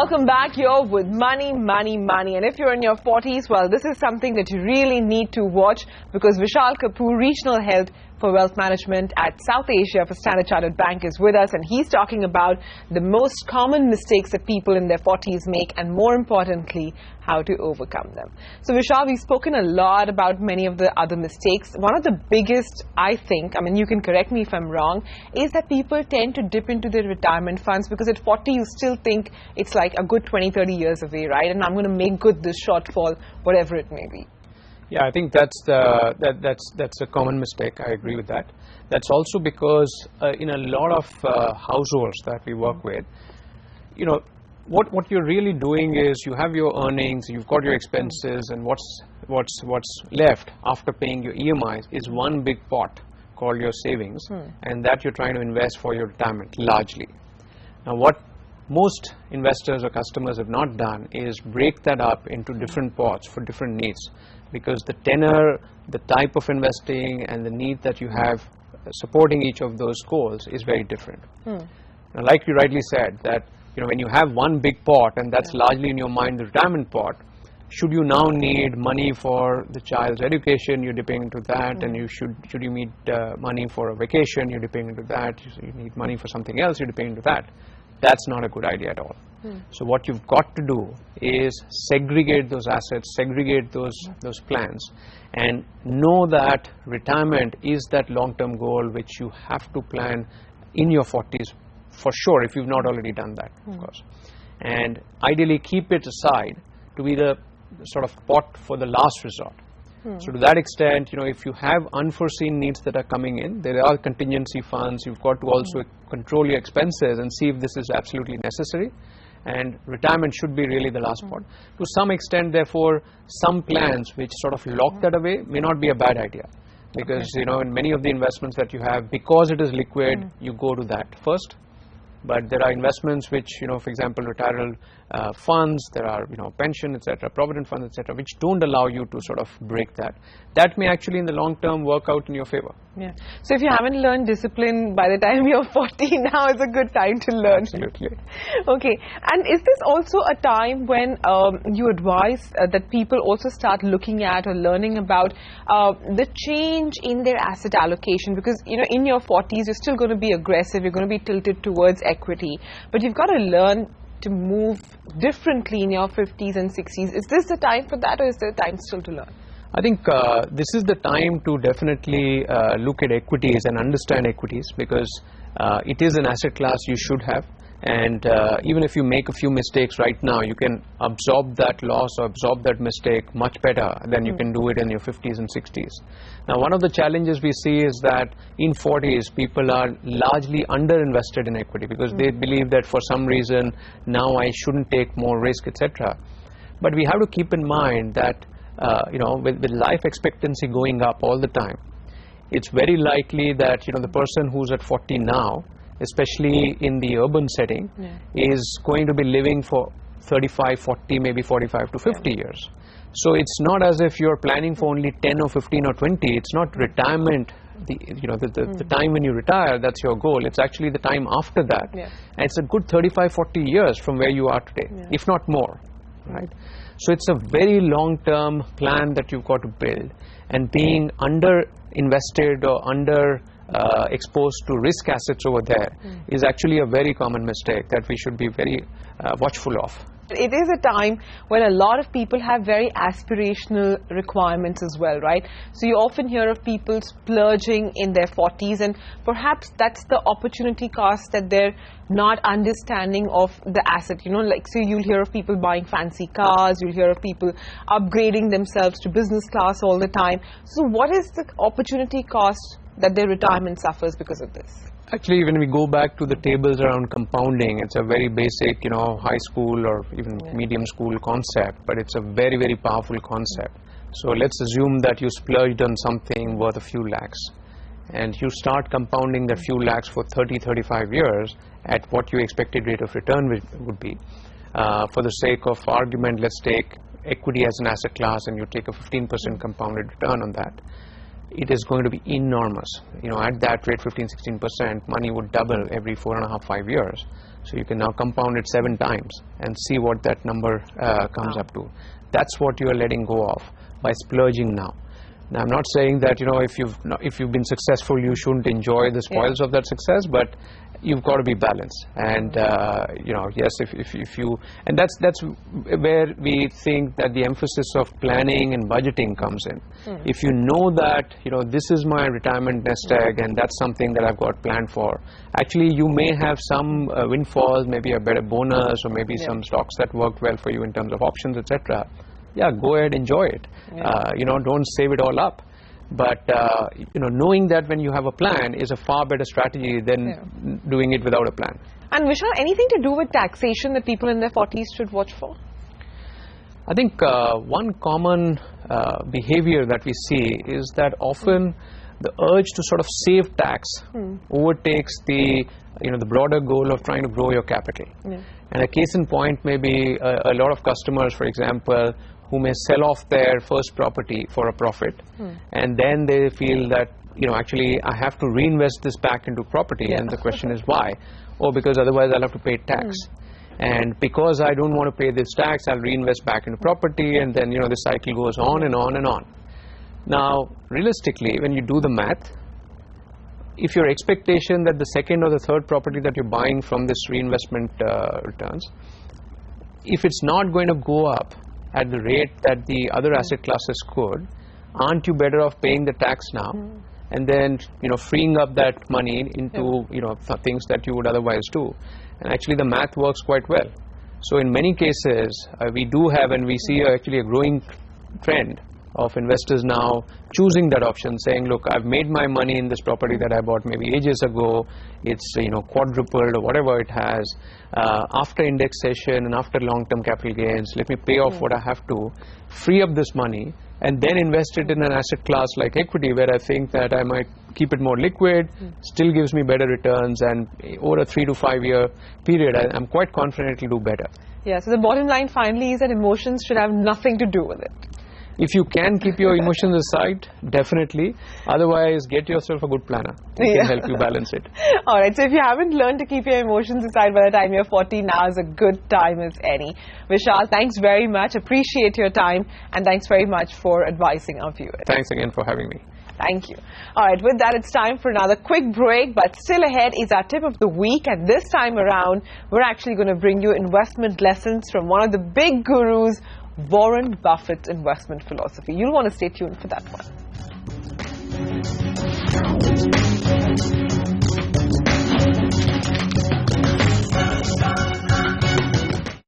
Welcome back. You're with Money. And if you're in your 40s, well, this is something that you really need to watch because Vishal Kapoor, Regional Head for Wealth Management at South Asia for Standard Chartered Bank, is with us, and he's talking about the most common mistakes that people in their 40s make, and more importantly, how to overcome them. So Vishal, we've spoken a lot about many of the other mistakes. One of the biggest, I think, I mean, you can correct me if I'm wrong, is that people tend to dip into their retirement funds because at 40 you still think it's like a good 20-30 years away, right? And I'm going to make good this shortfall, whatever it may be. Yeah, I think that's a common mistake. I agree with that. That's also because in a lot of households that we work with, you know, what you're really doing is you have your earnings, you've got your expenses, and what's left after paying your EMIs is one big pot called your savings, and that you're trying to invest for your retirement largely. Now, what most investors or customers have not done is break that up into different pots for different needs, because the tenor, the type of investing, and the need that you have supporting each of those goals is very different. Now, like you rightly said, that when you have one big pot and that's largely in your mind the retirement pot, should you now need money for the child's education, you're dipping into that, and should you need money for a vacation, you're dipping into that, you need money for something else, you're dipping into that. That's not a good idea at all. So what you've got to do is segregate those assets, segregate those plans, and know that retirement is that long-term goal which you have to plan in your 40s for sure, if you've not already done that, of course. And ideally keep it aside to be the sort of pot for the last resort. So to that extent, if you have unforeseen needs that are coming in, there are contingency funds. You've got to also control your expenses and see if this is absolutely necessary. And retirement should be really the last pot. To some extent, therefore, some plans which sort of lock that away may not be a bad idea. Because, in many of the investments that you have, because it is liquid, you go to that first. But there are investments which, for example, retirement funds, there are, pension, etc., provident funds, etc., which don't allow you to sort of break that. That may actually in the long term work out in your favor. Yeah. So if you haven't learned discipline by the time you're 40, now is a good time to learn. Absolutely. Okay. And is this also a time when you advise that people also start looking at or learning about the change in their asset allocation? Because, in your 40s, you're still going to be aggressive, you're going to be tilted towards equity, but you've got to learn to move differently in your 50s and 60s. Is this the time for that, or is there time still to learn? I think this is the time to definitely look at equities and understand equities, because it is an asset class you should have. And even if you make a few mistakes right now, you can absorb that loss or absorb that mistake much better than you can do it in your 50s and 60s. Now, one of the challenges we see is that in 40s, people are largely underinvested in equity because they believe that for some reason now I shouldn't take more risk, etc. But we have to keep in mind that with life expectancy going up all the time, it's very likely that the person who's at 40 now, especially in the urban setting, is going to be living for 35, 40, maybe 45 to 50 years. So it's not as if you're planning for only 10 or 15 or 20. It's not retirement, the time when you retire, that's your goal. It's actually the time after that. And it's a good 35, 40 years from where you are today, if not more, right? So it's a very long-term plan that you've got to build, and being under-invested or exposed to risk assets over there is actually a very common mistake that we should be very watchful of. It is a time when a lot of people have very aspirational requirements as well, right? So you often hear of people splurging in their 40s, and perhaps that's the opportunity cost that they're not understanding of the asset. So you'll hear of people buying fancy cars, you'll hear of people upgrading themselves to business class all the time. So what is the opportunity cost that their retirement suffers because of this? Actually, when we go back to the tables around compounding, it's a very basic, high school or even medium school concept, but it's a very, very powerful concept. So let's assume that you splurged on something worth a few lakhs, and you start compounding that few lakhs for 30, 35 years at what your expected rate of return would be. For the sake of argument, let's take equity as an asset class, and you take a 15% compounded return on that. It is going to be enormous. At that rate, 15-16%, money would double every 4.5-5 years. So you can now compound it 7 times and see what that number comes up to. That's what you are letting go of by splurging now. Now, I'm not saying that, you know, if you've been successful, you shouldn't enjoy the spoils of that success, but you've got to be balanced. And you know, yes, if you, and that's where we think that the emphasis of planning and budgeting comes in. If you know that, you know, this is my retirement nest egg, and that's something that I've got planned for. Actually, you may have some windfalls, maybe a better bonus, or maybe some stocks that worked well for you in terms of options, etc. Yeah, go ahead, enjoy it. You know, don't save it all up. But you know, knowing that when you have a plan is a far better strategy than doing it without a plan. And Vishal, anything to do with taxation that people in their 40s should watch for? I think one common behavior that we see is that often the urge to sort of save tax overtakes the, you know, the broader goal of trying to grow your capital. And a case in point may be a lot of customers, for example, who may sell off their first property for a profit, and then they feel that, you know, actually I have to reinvest this back into property, and the question is why? Oh, because otherwise I'll have to pay tax. And because I don't want to pay this tax, I'll reinvest back into property, and then, you know, the cycle goes on and on and on. Now, realistically, when you do the math, if your expectation that the second or the third property that you're buying from this reinvestment returns, if it's not going to go up at the rate that the other asset classes could, aren't you better off paying the tax now and then, you know, freeing up that money into, you know, things that you would otherwise do? And actually the math works quite well. So in many cases, we do have, and we see actually a growing trend of investors now choosing that option, saying, look, I've made my money in this property that I bought maybe ages ago, it's, you know, quadrupled or whatever it has, after indexation and after long-term capital gains, let me pay off what I have to, free up this money, and then invest it in an asset class like equity, where I think that I might keep it more liquid, still gives me better returns, and over a 3 to 5 year period, I'm quite confident it'll do better. Yeah, so the bottom line finally is that emotions should have nothing to do with it. If you can keep your emotions aside, definitely. Otherwise, get yourself a good planner. It can help you balance it. All right, so if you haven't learned to keep your emotions aside by the time you're 40, now is a good time as any. Vishal, thanks very much. Appreciate your time, and thanks very much for advising our viewers. Thanks again for having me. Thank you. All right, with that, it's time for another quick break, but still ahead is our tip of the week, and this time around, we're actually going to bring you investment lessons from one of the big gurus, Warren Buffett's investment philosophy. You'll want to stay tuned for that one.